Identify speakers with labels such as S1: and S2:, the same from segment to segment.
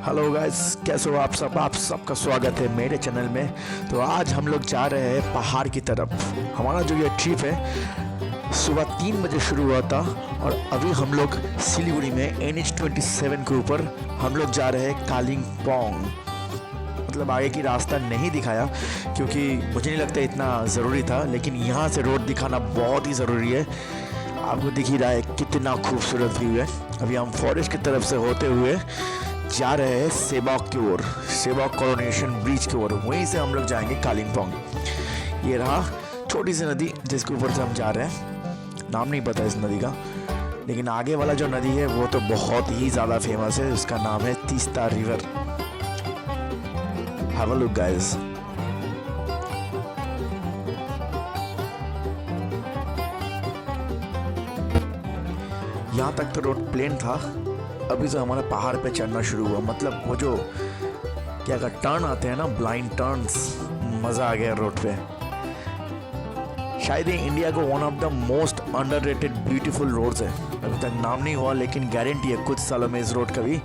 S1: Hello guys, कैसे हो आप सबका स्वागत है मेरे चैनल में। तो आज हम लोग जा रहे हैं पहाड़ की तरफ। हमारा जो ये ट्रिप है सुबह 3 बजे शुरू हुआ था और अभी हम लोग सिलीगुड़ी में NH27 के ऊपर हम लोग जा रहे हैं कालिम्पोंग। मतलब आगे की रास्ता नहीं दिखाया क्योंकि मुझे नहीं लगता इतना ज़रूरी था, लेकिन यहाँ से रोड दिखाना बहुत ही ज़रूरी है। आपको दिख ही रहा है कितना खूबसूरत व्यू है। अभी हम फॉरेस्ट की तरफ से होते हुए जा रहे हैं सेबॉक की ओर, सेबॉक कोरोनेशन ब्रिज की ओर। वहीं से हम लोग जाएंगे कालिम्पोंग। ये रहा छोटी सी नदी जिसके ऊपर से हम जा रहे हैं। नाम नहीं पता इस नदी का, लेकिन आगे वाला जो नदी है वो तो बहुत ही ज़्यादा फेमस है। उसका नाम है Teesta river. Have a look guys. यहाँ तक तो रोड प्लेन था, अभी से हमारा पहाड़ पे चढ़ना शुरू हुआ। मतलब वो जो क्या का टर्न आते हैं ना, ब्लाइंड टर्न्स, मज़ा आ गया रोड पे। शायद ये इंडिया को one of the most underrated beautiful roads है। अभी तक नाम नहीं हुआ, लेकिन गारंटी है कुछ सालों में इस रोड का भी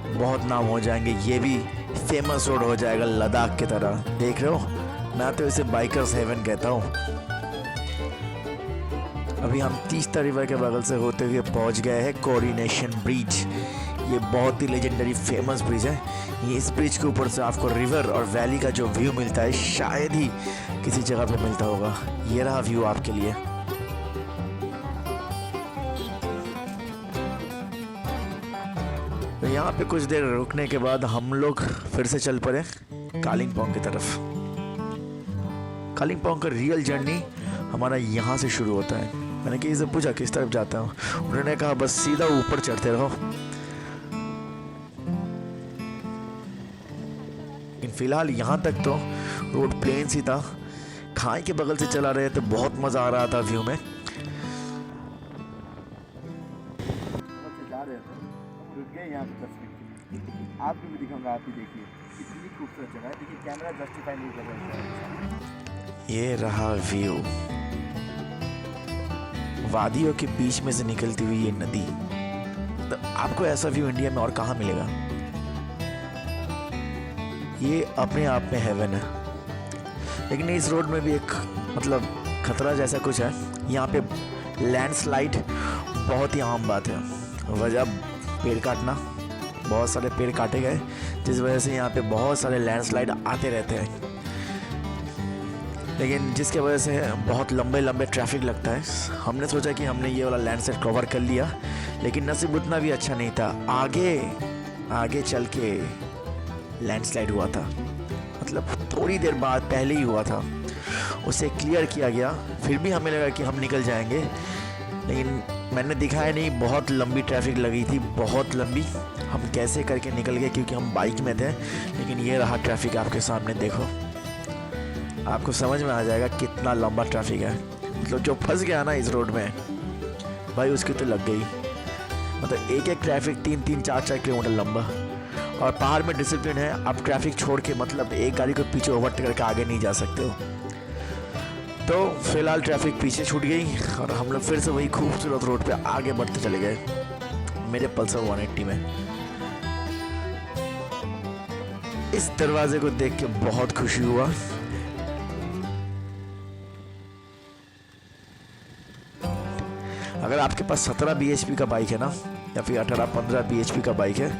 S1: बहुत नाम हो जाएंगे। ये भी फेमस रोड हो जाएगा लद्दाख की तरह। देख रहे हो, मैं तो इसे बाइकर्स हेवन कहता हूँ। अभी हम तीस्ता रिवर के बगल से होते हुए पहुंच गए हैं कोरोनेशन ब्रिज। ये बहुत ही लेजेंडरी फेमस ब्रिज है। ये इस ब्रिज के ऊपर से आपको रिवर और वैली का जो व्यू मिलता है शायद ही किसी जगह पे मिलता होगा। ये रहा व्यू आपके लिए। तो यहाँ पे कुछ देर रुकने के बाद हम लोग फिर से चल पड़े कालिम्पोंग की तरफ। कालिम्पोंग का रियल जर्नी हमारा यहाँ से शुरू होता है। मैंने किसी से पूछा किस तरफ जाता हूँ, उन्होंने कहा बस सीधा ऊपर चढ़ते रहो। फिलहाल यहाँ तक तो रोड प्लेन सी था। खाई के बगल से चला रहे थे, बहुत मजा आ रहा था व्यू में। जा रहे थे, रुक गए यहाँ पे 10 मिनट के लिए। आपको भी दिखाऊंगा, आप भी देखिए कितनी खूबसूरत जगह है। देखिए कैमरा जस्टिफाई नहीं कर रहा है। ये रहा व्यू, वादियों के बीच में से निकलती हुई ये नदी। तो आपको ऐसा व्यू इंडिया में और कहाँ मिलेगा। ये अपने आप में हेवन है। लेकिन इस रोड में भी एक मतलब खतरा जैसा कुछ है। यहाँ पे लैंडस्लाइड बहुत ही आम बात है। वजह पेड़ काटना, बहुत सारे पेड़ काटे गए जिस वजह से यहाँ पे बहुत सारे लैंडस्लाइड आते रहते हैं। लेकिन जिसके वजह से बहुत लंबे लंबे ट्रैफिक लगता है। हमने सोचा कि हमने ये वाला लैंडस्लाइड कवर कर लिया, लेकिन नसीब उतना भी अच्छा नहीं था। आगे चल के लैंडस्लाइड हुआ था। मतलब थोड़ी देर बाद पहले ही हुआ था, उसे क्लियर किया गया। फिर भी हमें लगा कि हम निकल जाएंगे, लेकिन मैंने दिखाया नहीं। बहुत लंबी ट्रैफिक लगी थी, बहुत लंबी। हम कैसे करके निकल गए क्योंकि हम बाइक में थे। लेकिन ये रहा ट्रैफिक आपके सामने, देखो, आपको समझ में आ जाएगा कितना लंबा ट्रैफिक है। मतलब जो फंस गया ना इस रोड में भाई, उसकी तो लग गई। मतलब एक एक ट्रैफिक 3-3, 4-4 किलोमीटर लंबा। और पहाड़ में डिसिप्लिन है, आप ट्रैफिक छोड़ के मतलब एक गाड़ी को पीछे ओवरटेक करके आगे नहीं जा सकते हो। तो फिलहाल ट्रैफिक पीछे छूट गई और हम लोग फिर से वही खूबसूरत रोड पे आगे बढ़ते चले गए मेरे पल्सर 180 में। इस दरवाजे को देख के बहुत खुशी हुआ। अगर आपके पास 17 bhp का बाइक है ना, या फिर 18-15 bhp का बाइक है,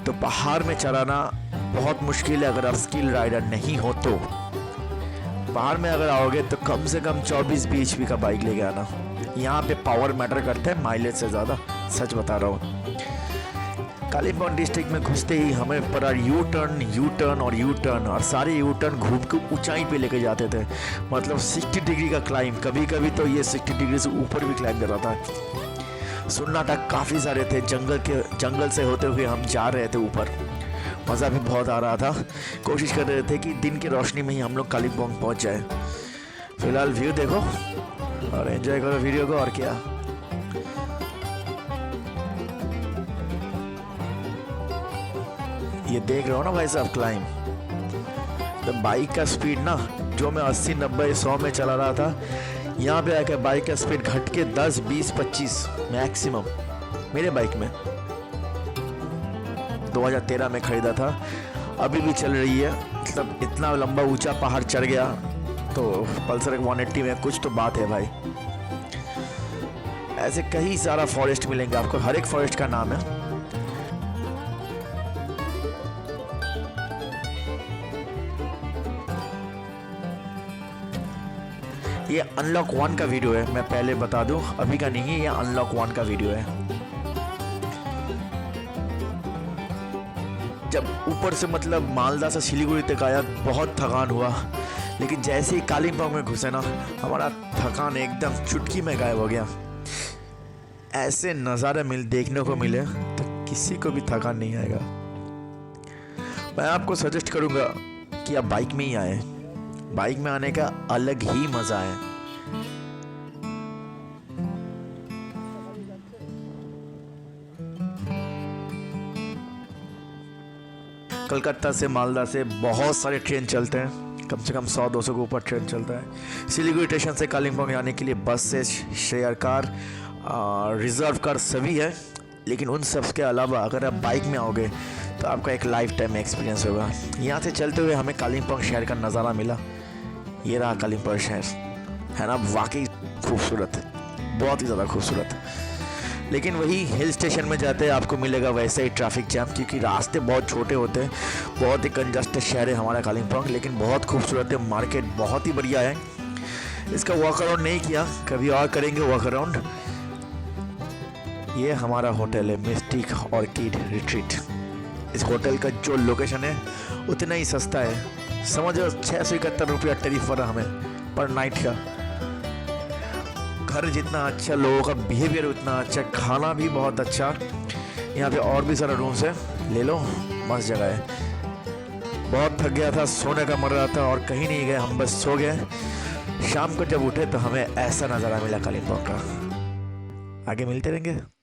S1: तो पहाड़ में चलाना बहुत मुश्किल है। अगर आप स्किल राइडर नहीं हो तो पहाड़ में अगर आओगे तो कम से कम 24 bhp का बाइक लेके आना। यहाँ पे पावर मैटर करता है माइलेज से ज़्यादा, सच बता रहा हूँ। कालिम्पोंग डिस्ट्रिक्ट में घुसते ही हमें पड़ा यू टर्न और सारे यू टर्न घूम के ऊंचाई पे लेके जाते थे। मतलब 60 डिग्री का क्लाइंब, कभी कभी तो ये 60 डिग्री से ऊपर भी क्लाइंब कर रहा था। सन्नाटा काफ़ी सारे थे। जंगल से होते हुए हम जा रहे थे ऊपर। मज़ा भी बहुत आ रहा था। कोशिश कर रहे थे कि दिन की रोशनी में ही हम लोग कालिम्पोंग पहुँच जाए। फिलहाल व्यू देखो और एंजॉय करो वीडियो को। और क्या, ये देख रहे हो ना भाई साहब क्लाइंब। तो बाइक का स्पीड ना, जो मैं 80, 90, 100 में चला रहा था, यहाँ पे आकर बाइक का स्पीड घट के 10, 20, 25 मैक्सिमम मेरे बाइक में। 2013 में ख़रीदा था, अभी भी चल रही है। मतलब इतना लंबा ऊंचा पहाड़ चढ़ गया तो पल्सर 180 में कुछ तो बात है भाई। ऐसे कई सारा फॉरेस्ट मिलेंगे आपको, हर एक फॉरेस्ट का नाम है। ये अनलॉक 1 का वीडियो है, मैं पहले बता दूं, अभी का नहीं है, ये अनलॉक 1 का वीडियो है। जब ऊपर से मतलब मालदा से सिलीगुड़ी तक आया, बहुत थकान हुआ, लेकिन जैसे ही कालिम्पोंग में घुसे ना, हमारा थकान एकदम चुटकी में गायब हो गया। ऐसे नज़ारे देखने को मिले तो किसी को भी थकान नहीं आएगा। मैं आपको सजेस्ट करूंगा कि आप बाइक में ही आए, बाइक में आने का अलग ही मजा है। कलकत्ता से मालदा से बहुत सारे ट्रेन चलते हैं, कम से कम 100-200 के ऊपर ट्रेन चलता है। सिलीगुड़ी स्टेशन से कालिम्पोंग आने के लिए बस से, शेयर कार, रिजर्व कार सभी है। लेकिन उन सब के अलावा अगर आप बाइक में आओगे तो आपका एक लाइफ टाइम एक्सपीरियंस होगा। यहाँ से चलते हुए हमें कालिम्पोंग शहर का नज़ारा मिला। ये रहा कालिम्पोंग शहर, है ना, वाकई खूबसूरत, बहुत ही ज़्यादा खूबसूरत। लेकिन वही हिल स्टेशन में जाते हैं आपको मिलेगा वैसे ही ट्रैफिक जैम, क्योंकि रास्ते बहुत छोटे होते हैं। बहुत ही कंजस्टेड शहर है हमारा कालिम्पोंग, लेकिन बहुत खूबसूरत है। मार्केट बहुत ही बढ़िया है। इसका वॉक अराउंड नहीं किया, कभी और करेंगे वॉक अराउंड। ये हमारा होटल है, मिस्टिक ऑर्किड रिट्रीट। इस होटल का जो लोकेशन है उतना ही सस्ता है, समझो 671 रुपया टैरिफ पर हमें पर नाइट का। घर जितना अच्छा, लोगों का बिहेवियर उतना अच्छा, खाना भी बहुत अच्छा। यहाँ पे और भी सारा रूम्स है, ले लो, मस्त जगह है। बहुत थक गया था, सोने का मन रहा था और कहीं नहीं गए, हम बस सो गए। शाम को जब उठे तो हमें ऐसा नज़ारा मिला कालिम्पोंग का। आगे मिलते रहेंगे।